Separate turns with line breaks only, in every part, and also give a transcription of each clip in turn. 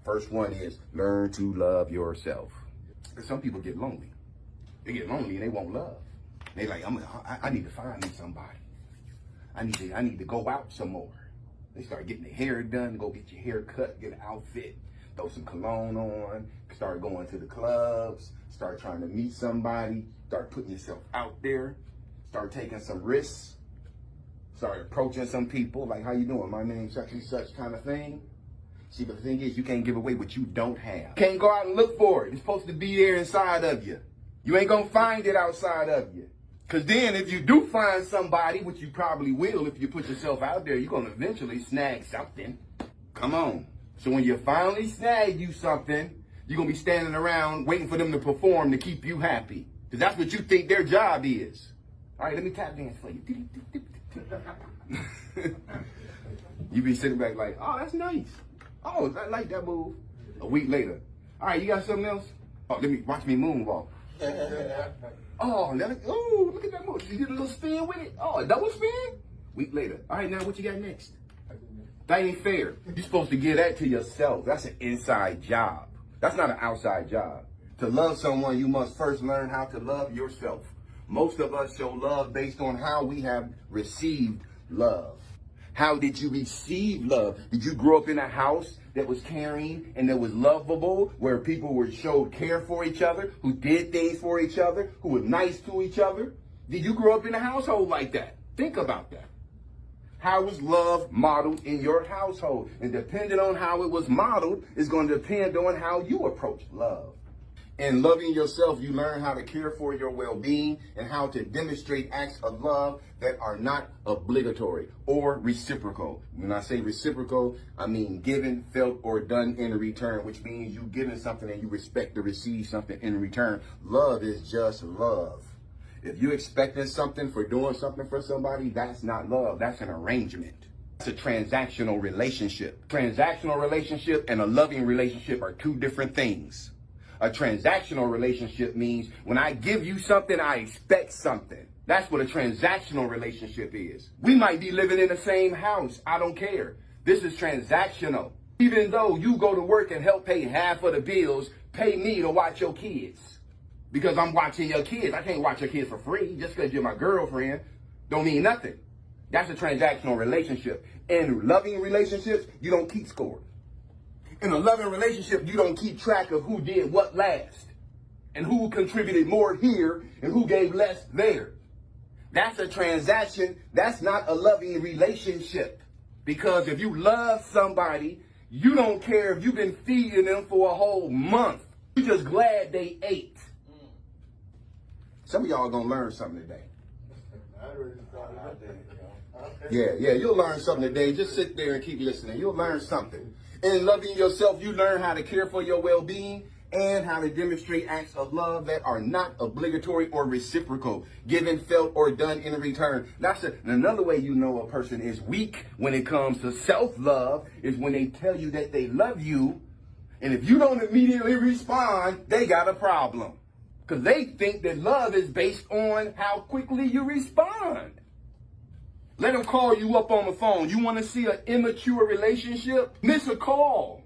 First one is learn to love yourself. Because some people get lonely. They get lonely and they want love. They like, I need to find me somebody. I need to go out some more. They start getting their hair done, go get your hair cut, get an outfit, throw some cologne on, start going to the clubs, start trying to meet somebody, start putting yourself out there, start taking some risks, start approaching some people, like, how you doing? My name's such and such kind of thing. See, but the thing is, you can't give away what you don't have. Can't go out and look for it. It's supposed to be there inside of you. You ain't gonna find it outside of you. Because then if you do find somebody, which you probably will if you put yourself out there, you're going to eventually snag something. Come on. So when you finally snag you something, you're going to be standing around waiting for them to perform to keep you happy. Because that's what you think their job is. All right, let me tap dance for you. You be sitting back like, oh, that's nice. Oh, I like that move. A week later. All right, you got something else? Oh, watch me moonwalk. Oh, look at that move. You did a little spin with it. Oh, a double spin? Week later. All right, now what you got next? That ain't fair. You're supposed to give that to yourself. That's an inside job. That's not an outside job. To love someone, you must first learn how to love yourself. Most of us show love based on how we have received love. How did you receive love? Did you grow up in a house that was caring and that was lovable, where people showed care for each other, who did things for each other, who were nice to each other? Did you grow up in a household like that? Think about that. How was love modeled in your household? And depending on how it was modeled is going to depend on how you approach love. In loving yourself, you learn how to care for your well-being and how to demonstrate acts of love that are not obligatory or reciprocal. When I say reciprocal, I mean given, felt, or done in return, which means you giving something and you expect to receive something in return. Love is just love. If you're expecting something for doing something for somebody, that's not love. That's an arrangement. It's a transactional relationship. Transactional relationship and a loving relationship are two different things. A transactional relationship means when I give you something, I expect something. That's what a transactional relationship is. We might be living in the same house. I don't care. This is transactional. Even though you go to work and help pay half of the bills, pay me to watch your kids. Because I'm watching your kids. I can't watch your kids for free. Just because you're my girlfriend don't mean nothing. That's a transactional relationship. In loving relationships, you don't keep score. In a loving relationship, you don't keep track of who did what last and who contributed more here and who gave less there. That's a transaction. That's not a loving relationship. Because if you love somebody, you don't care if you've been feeding them for a whole month. You're just glad they ate. Some of y'all gonna learn something today. Yeah, you'll learn something today. Just sit there and keep listening. You'll learn something. In loving yourself, you learn how to care for your well-being and how to demonstrate acts of love that are not obligatory or reciprocal, given, felt, or done in return. That's another way you know a person is weak when it comes to self-love is when they tell you that they love you, and if you don't immediately respond, they got a problem. Because they think that love is based on how quickly you respond. Let them call you up on the phone. You want to see an immature relationship? Miss a call.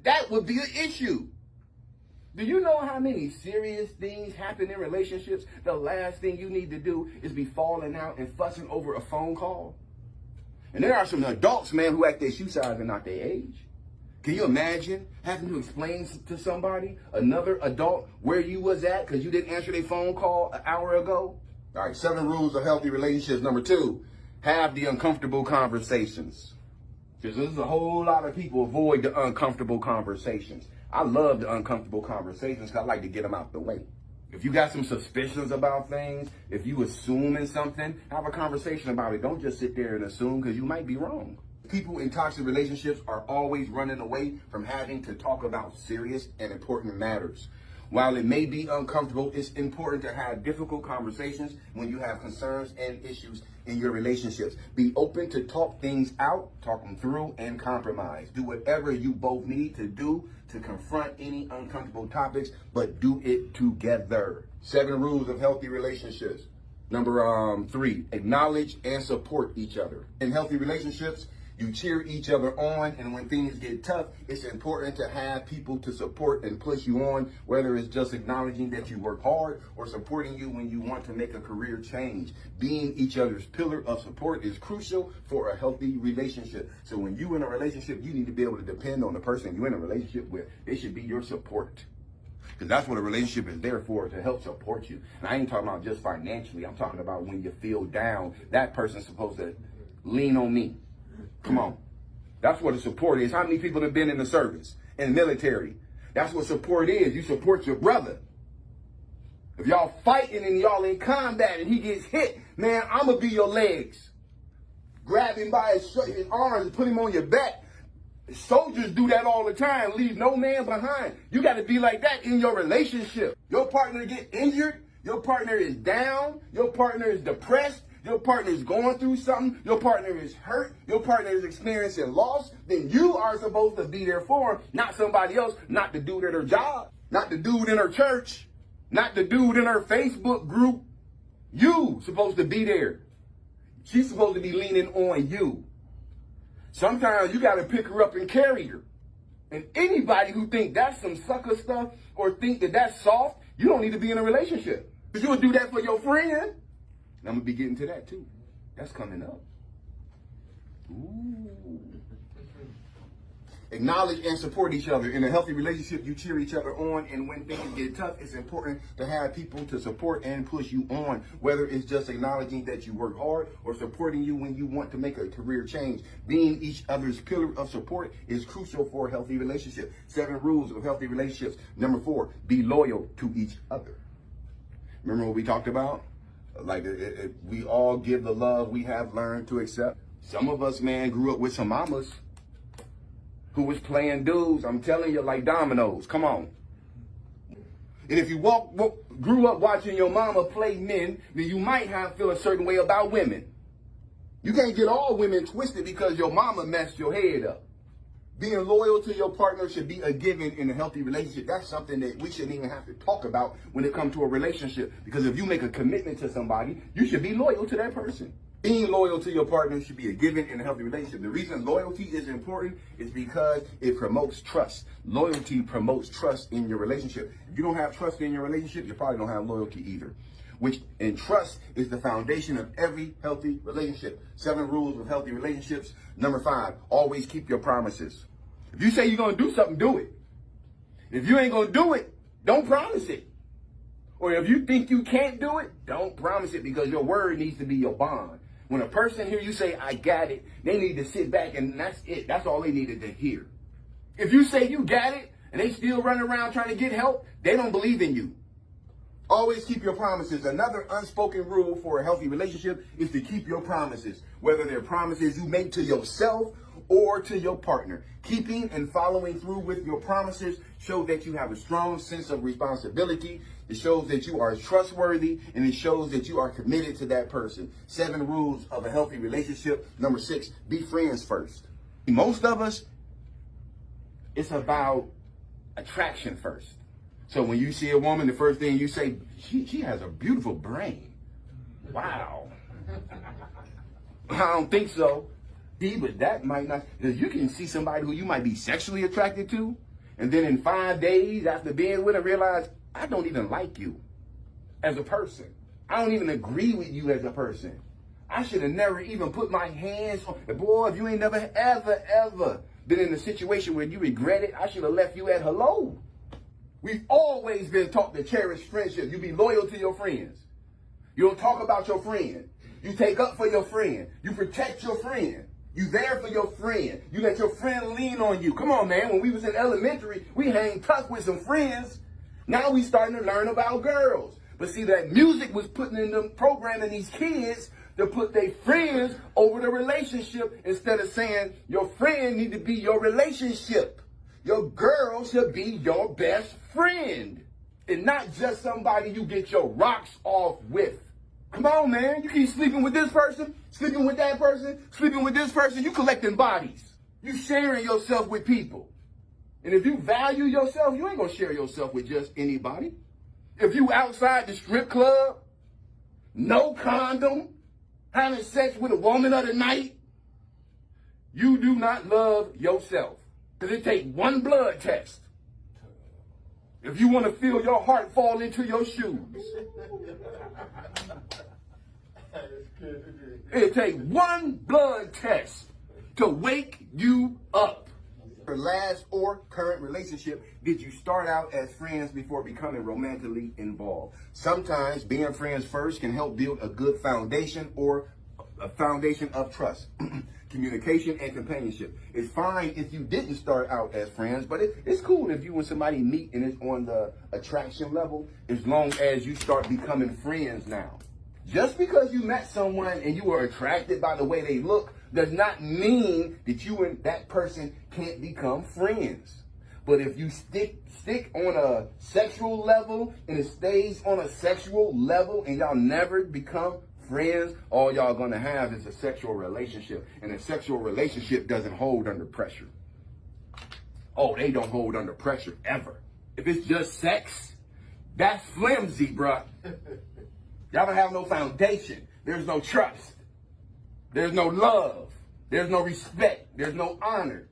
That would be an issue. Do you know how many serious things happen in relationships? The last thing you need to do is be falling out and fussing over a phone call. And there are some adults, man, who act their shoe size and not their age. Can you imagine having to explain to somebody, another adult, where you was at because you didn't answer their phone call an hour ago? All right, 7 rules of healthy relationships. Number 2, have the uncomfortable conversations. Because there's a whole lot of people avoid the uncomfortable conversations. I love the uncomfortable conversations because I like to get them out the way. If you got some suspicions about things, if you assuming something, have a conversation about it. Don't just sit there and assume because you might be wrong. People in toxic relationships are always running away from having to talk about serious and important matters. While it may be uncomfortable, it's important to have difficult conversations when you have concerns and issues in your relationships. Be open to talk things out, talk them through, and compromise. Do whatever you both need to do to confront any uncomfortable topics, but do it together. 7 rules of healthy relationships. Number 3, acknowledge and support each other. In healthy relationships, you cheer each other on, and when things get tough, it's important to have people to support and push you on, whether it's just acknowledging that you work hard or supporting you when you want to make a career change. Being each other's pillar of support is crucial for a healthy relationship. So when you're in a relationship, you need to be able to depend on the person you're in a relationship with. They should be your support. Because that's what a relationship is there for, to help support you. And I ain't talking about just financially. I'm talking about when you feel down, that person's supposed to lean on me. Come on. That's what a support is. How many people have been in the service, in the military? That's what support is. You support your brother. If y'all fighting and y'all in combat and he gets hit, man, I'm going to be your legs. Grab him by his arms and put him on your back. Soldiers do that all the time. Leave no man behind. You got to be like that in your relationship. Your partner get injured. Your partner is down. Your partner is depressed. Your partner is going through something. Your partner is hurt. Your partner is experiencing loss. Then you are supposed to be there for him, not somebody else, not the dude at her job, not the dude in her church, not the dude in her Facebook group. You supposed to be there. She's supposed to be leaning on you. Sometimes you got to pick her up and carry her. And anybody who think that's some sucker stuff or think that that's soft, you don't need to be in a relationship. Because you'll do that for your friend. And I'm going to be getting to that too. That's coming up. Ooh. Acknowledge and support each other. In a healthy relationship, you cheer each other on, and when things get tough, it's important to have people to support and push you on, whether it's just acknowledging that you work hard or supporting you when you want to make a career change. Being each other's pillar of support is crucial for a healthy relationship. 7 rules of healthy relationships. Number 4, be loyal to each other. Remember what we talked about? Like, we all give the love we have learned to accept. Some of us, man, grew up with some mamas who was playing dudes, I'm telling you, like dominoes. Come on. And if you grew up watching your mama play men, then you might feel a certain way about women. You can't get all women twisted because your mama messed your head up. Being loyal to your partner should be a given in a healthy relationship. That's something that we shouldn't even have to talk about when it comes to a relationship. Because if you make a commitment to somebody, you should be loyal to that person. Being loyal to your partner should be a given in a healthy relationship. The reason loyalty is important is because it promotes trust. Loyalty promotes trust in your relationship. If you don't have trust in your relationship, you probably don't have loyalty either. And trust is the foundation of every healthy relationship. 7 rules of healthy relationships. Number 5, always keep your promises. If you say you're going to do something, do it. If you ain't going to do it, don't promise it. Or if you think you can't do it, don't promise it, because your word needs to be your bond. When a person hears you say, I got it, they need to sit back and that's it. That's all they needed to hear. If you say you got it and they still running around trying to get help, they don't believe in you. Always keep your promises. Another unspoken rule for a healthy relationship is to keep your promises, whether they're promises you make to yourself or to your partner. Keeping and following through with your promises show that you have a strong sense of responsibility. It shows that you are trustworthy, and it shows that you are committed to that person. 7 rules of a healthy relationship. Number 6, be friends first. Most of us, it's about attraction first. So when you see a woman, the first thing you say, she has a beautiful brain. Wow. I don't think so. But that might not, because you can see somebody who you might be sexually attracted to, and then in 5 days after being with her, realize, I don't even like you as a person. I don't even agree with you as a person. I should have never even put my hands on. Boy, if you ain't never, ever been in a situation where you regret it, I should have left you at hello. We've always been taught to cherish friendship. You be loyal to your friends. You don't talk about your friend. You take up for your friend. You protect your friend. You there for your friend. You let your friend lean on you. Come on, man. When we was in elementary, we hang tough with some friends. Now we starting to learn about girls. But see, that music was putting in them, programming these kids to put their friends over the relationship, instead of saying your friend need to be your relationship. Your girl should be your best friend, and not just somebody you get your rocks off with. Come on, man. You keep sleeping with this person, sleeping with that person, sleeping with this person. You collecting bodies. You sharing yourself with people. And if you value yourself, you ain't going to share yourself with just anybody. If you outside the strip club, no condom, having sex with a woman of the night, you do not love yourself. Because it takes one blood test. If you want to feel your heart fall into your shoes. It takes one blood test to wake you up. Your last or current relationship, did you start out as friends before becoming romantically involved? Sometimes being friends first can help build a good foundation or a foundation of trust, communication, and companionship. It's fine if you didn't start out as friends, but it's cool if you and somebody meet and it's on the attraction level, as long as you start becoming friends now. Just because you met someone and you were attracted by the way they look does not mean that you and that person can't become friends. But if you stick on a sexual level and it stays on a sexual level and y'all never become friends, all y'all gonna have is a sexual relationship. And a sexual relationship doesn't hold under pressure. Oh, they don't hold under pressure ever. If it's just sex, that's flimsy, bruh. Y'all don't have no foundation. There's no trust. There's no love. There's no respect. There's no honor.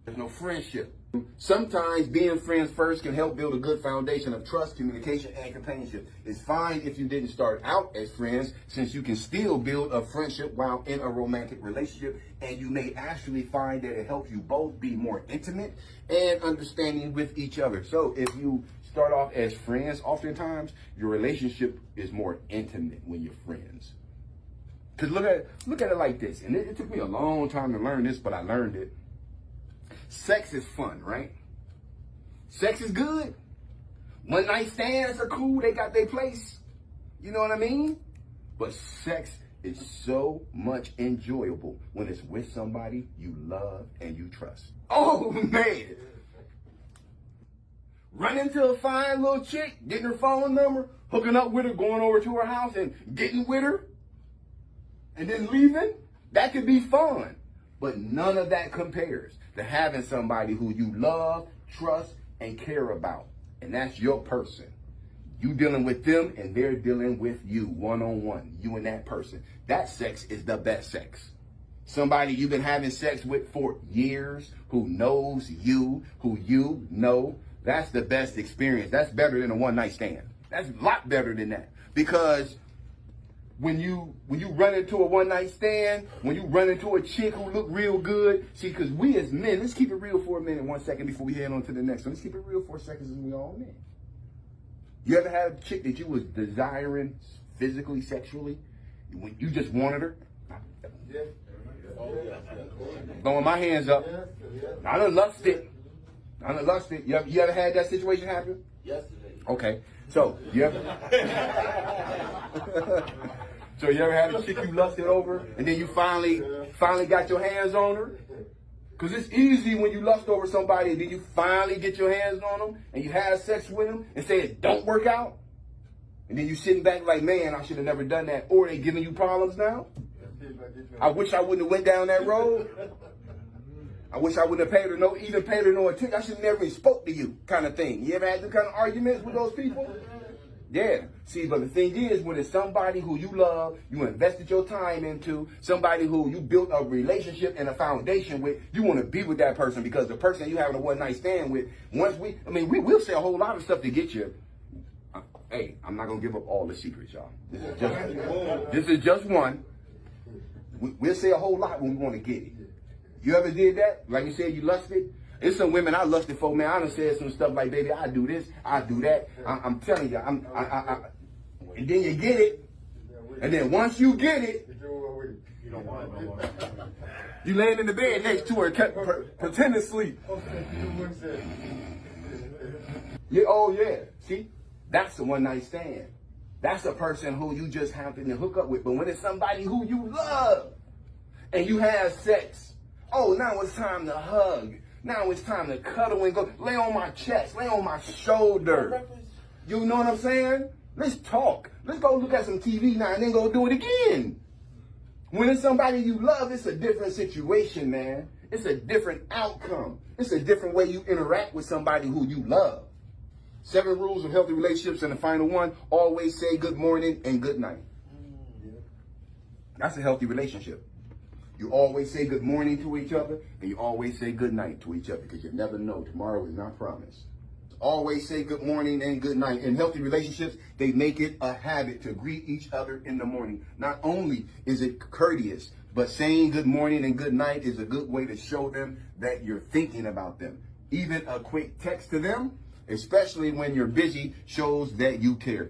There's no friendship. Sometimes being friends first can help build a good foundation of trust, communication, and companionship. It's fine if you didn't start out as friends, since you can still build a friendship while in a romantic relationship, and you may actually find that it helps you both be more intimate and understanding with each other. So if you start off as friends, oftentimes your relationship is more intimate when you're friends. Because look at it like this, and it took me a long time to learn this, but I learned it. Sex is fun, right? Sex is good. One night stands are cool, they got their place. You know what I mean? But sex is so much enjoyable when it's with somebody you love and you trust. Oh man! Run into a fine little chick, getting her phone number, hooking up with her, going over to her house and getting with her, and then leaving. That could be fun. But none of that compares to having somebody who you love, trust, and care about. And that's your person. You dealing with them and they're dealing with you one-on-one, you and that person. That sex is the best sex. Somebody you've been having sex with for years, who knows you, who you know. That's the best experience. That's better than a one-night stand. That's a lot better than that. Because when you run into a one-night stand, when you run into a chick who look real good, see, because we as men, let's keep it real for a minute, 1 second before we head on to the next one. Let's keep it real for a second as we all men. You ever had a chick that you was desiring physically, sexually, when you just wanted her? Yeah. Throwing my hands up. I done lusted. You ever had that situation happen?
Yesterday.
Okay. So, you ever had a chick you lusted over and then you finally got your hands on her? Because it's easy when you lust over somebody and then you finally get your hands on them and you have sex with them and say it don't work out. And then you sitting back like, man, I should have never done that. Or they giving you problems now. I wish I wouldn't have went down that road. I wish I wouldn't have paid her no attention. I should have never even spoke to you, kind of thing. You ever had those kind of arguments with those people? Yeah. See, but the thing is, when it's somebody who you love, you invested your time into, somebody who you built a relationship and a foundation with, you want to be with that person, because the person you having a one-night stand with, we'll say a whole lot of stuff to get you. Hey, I'm not going to give up all the secrets, y'all. This is just one. We'll say a whole lot when we want to get it. You ever did that? Like you said, you lusted? There's some women I lusted for, man. I done said some stuff like, baby, I do this, I do that. I'm telling you, and then you get it. And then once you get it,
You don't want it no more.
you laying in the bed next to her, pretending to sleep. Yeah, oh yeah. See, that's the one night stand. That's a person who you just happen to hook up with. But when it's somebody who you love and you have sex, oh, now it's time to hug. Now it's time to cuddle and go lay on my chest, lay on my shoulder. You know what I'm saying? Let's talk. Let's go look at some TV now and then go do it again. When it's somebody you love, it's a different situation, man. It's a different outcome. It's a different way you interact with somebody who you love. 7 rules of healthy relationships, and the final one, always say good morning and good night. That's a healthy relationship. You always say good morning to each other, and you always say good night to each other, because you never know. Tomorrow is not promised. Always say good morning and good night. In healthy relationships, they make it a habit to greet each other in the morning. Not only is it courteous, but saying good morning and good night is a good way to show them that you're thinking about them. Even a quick text to them, especially when you're busy, shows that you care.